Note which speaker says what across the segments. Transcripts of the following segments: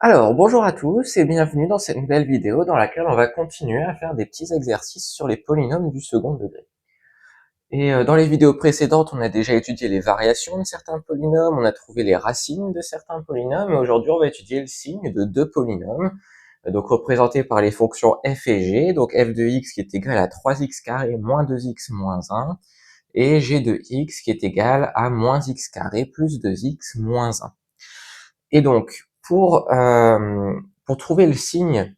Speaker 1: Alors, bonjour à tous et bienvenue dans cette nouvelle vidéo dans laquelle on va continuer à faire des petits exercices sur les polynômes du second degré. Et dans les vidéos précédentes, on a déjà étudié les variations de certains polynômes, on a trouvé les racines de certains polynômes, et aujourd'hui on va étudier le signe de deux polynômes, donc représentés par les fonctions f et g, donc f de x qui est égal à 3x carré moins 2x moins 1, et g de x qui est égal à moins x carré plus 2x moins 1. Et donc, pour trouver le signe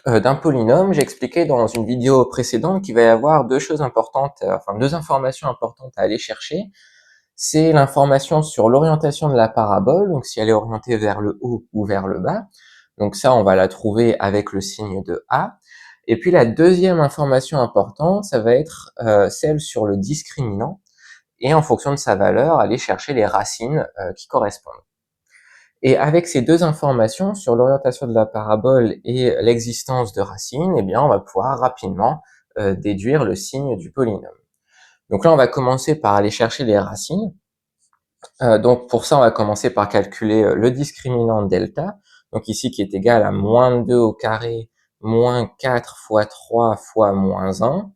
Speaker 1: d'un polynôme, j'ai expliqué dans une vidéo précédente qu'il va y avoir deux choses importantes, enfin deux informations importantes à aller chercher. C'est l'information sur l'orientation de la parabole, donc si elle est orientée vers le haut ou vers le bas. Donc ça, on va la trouver avec le signe de A. Et puis la deuxième information importante, ça va être celle sur le discriminant. Et en fonction de sa valeur, aller chercher les racines qui correspondent. Et avec ces deux informations sur l'orientation de la parabole et l'existence de racines, eh bien, on va pouvoir rapidement déduire le signe du polynôme. Donc là, on va commencer par aller chercher les racines. Donc pour ça, on va commencer par calculer le discriminant delta, donc ici qui est égal à moins 2 au carré, moins 4 fois 3 fois moins 1.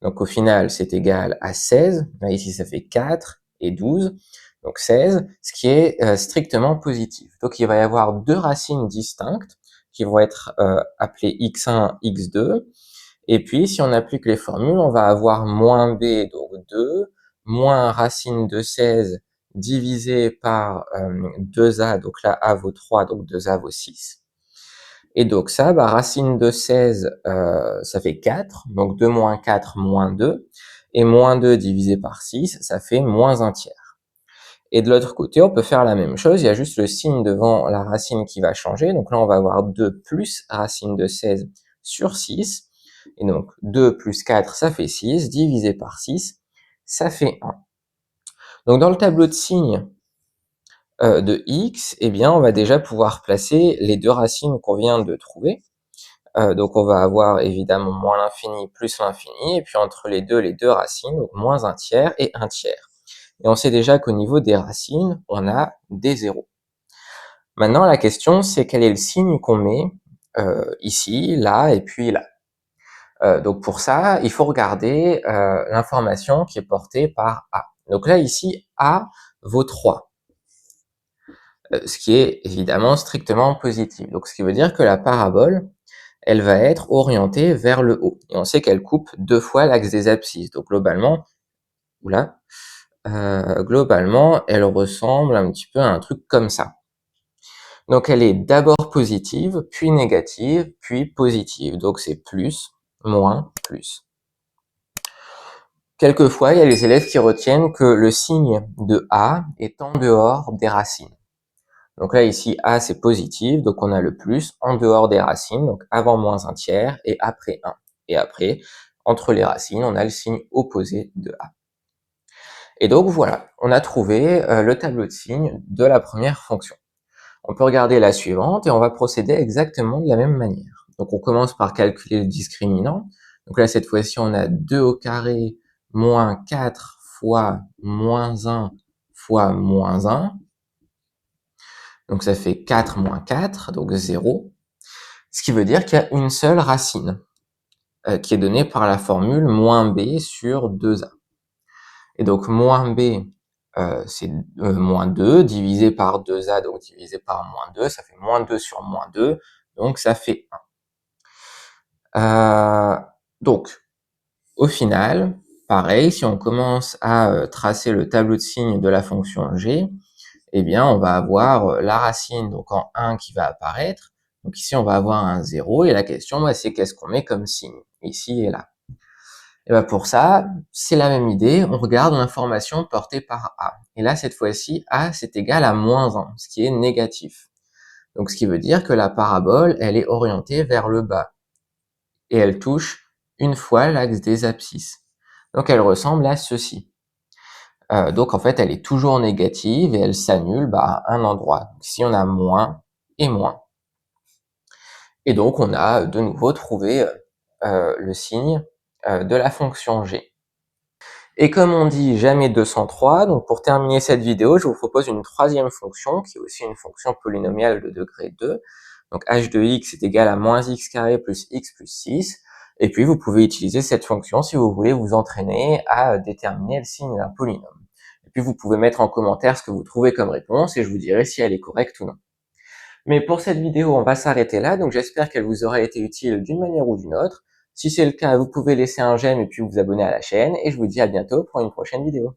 Speaker 1: Donc au final, c'est égal à 16. Là, ici, ça fait 4 et 12. Donc 16, ce qui est strictement positif. Donc il va y avoir deux racines distinctes qui vont être appelées x1, x2. Et puis si on applique les formules, on va avoir moins b, donc 2, moins racine de 16 divisé par 2a, donc là a vaut 3, donc 2a vaut 6. Et donc ça, racine de 16, ça fait 4, donc 2 moins 4, moins 2. Et moins 2 divisé par 6, ça fait moins 1 tiers. Et de l'autre côté, on peut faire la même chose, il y a juste le signe devant la racine qui va changer. Donc là, on va avoir 2 plus racine de 16 sur 6. Et donc 2 plus 4, ça fait 6, divisé par 6, ça fait 1. Donc dans le tableau de signes de x, eh bien, on va déjà pouvoir placer les deux racines qu'on vient de trouver. Donc on va avoir évidemment moins l'infini plus l'infini, et puis entre les deux racines, donc moins 1 tiers et 1 tiers. Et on sait déjà qu'au niveau des racines, on a des zéros. Maintenant, la question, c'est quel est le signe qu'on met ici, là, et puis là. Donc pour ça, il faut regarder l'information qui est portée par A. Donc là, ici, A vaut 3, ce qui est évidemment strictement positif. Donc ce qui veut dire que la parabole, elle va être orientée vers le haut. Et on sait qu'elle coupe 2 fois l'axe des abscisses. Donc globalement, globalement, elle ressemble un petit peu à un truc comme ça. Donc elle est d'abord positive, puis négative, puis positive. Donc c'est plus, moins, plus. Quelquefois, il y a les élèves qui retiennent que le signe de A est en dehors des racines. Donc là, ici, A, c'est positif, donc on a le plus en dehors des racines, donc avant moins 1 tiers et après 1. Et après, entre les racines, on a le signe opposé de A. Et donc voilà, on a trouvé le tableau de signes de la première fonction. On peut regarder la suivante et on va procéder exactement de la même manière. Donc on commence par calculer le discriminant. Donc là, cette fois-ci, on a 2 au carré moins 4 fois moins 1 fois moins 1. Donc ça fait 4 moins 4, donc 0. Ce qui veut dire qu'il y a une seule racine qui est donnée par la formule moins b sur 2a. Et donc moins b, c'est moins 2, divisé par 2a, donc divisé par moins 2, ça fait moins 2 sur moins 2, donc ça fait 1. Donc, au final, pareil, si on commence à tracer le tableau de signes de la fonction g, eh bien, on va avoir la racine donc en 1 qui va apparaître. Donc ici, on va avoir un 0, et la question, c'est qu'est-ce qu'on met comme signe, ici et là. Et bien pour ça, c'est la même idée, on regarde l'information portée par A. Et là, cette fois-ci, A, c'est égal à moins 1, ce qui est négatif. Donc ce qui veut dire que la parabole, elle est orientée vers le bas. Et elle touche une fois l'axe des abscisses. Donc elle ressemble à ceci. Donc en fait, elle est toujours négative et elle s'annule à un endroit. Donc, ici, on a moins et moins. Et donc, on a de nouveau trouvé le signe de la fonction g. Et comme on dit jamais 203, donc pour terminer cette vidéo, je vous propose une troisième fonction, qui est aussi une fonction polynomiale de degré 2. Donc h de x est égal à moins x carré plus x plus 6. Et puis vous pouvez utiliser cette fonction si vous voulez vous entraîner à déterminer le signe d'un polynôme. Et puis vous pouvez mettre en commentaire ce que vous trouvez comme réponse et je vous dirai si elle est correcte ou non. Mais pour cette vidéo, on va s'arrêter là, donc j'espère qu'elle vous aura été utile d'une manière ou d'une autre. Si c'est le cas, vous pouvez laisser un j'aime et puis vous abonner à la chaîne, et je vous dis à bientôt pour une prochaine vidéo.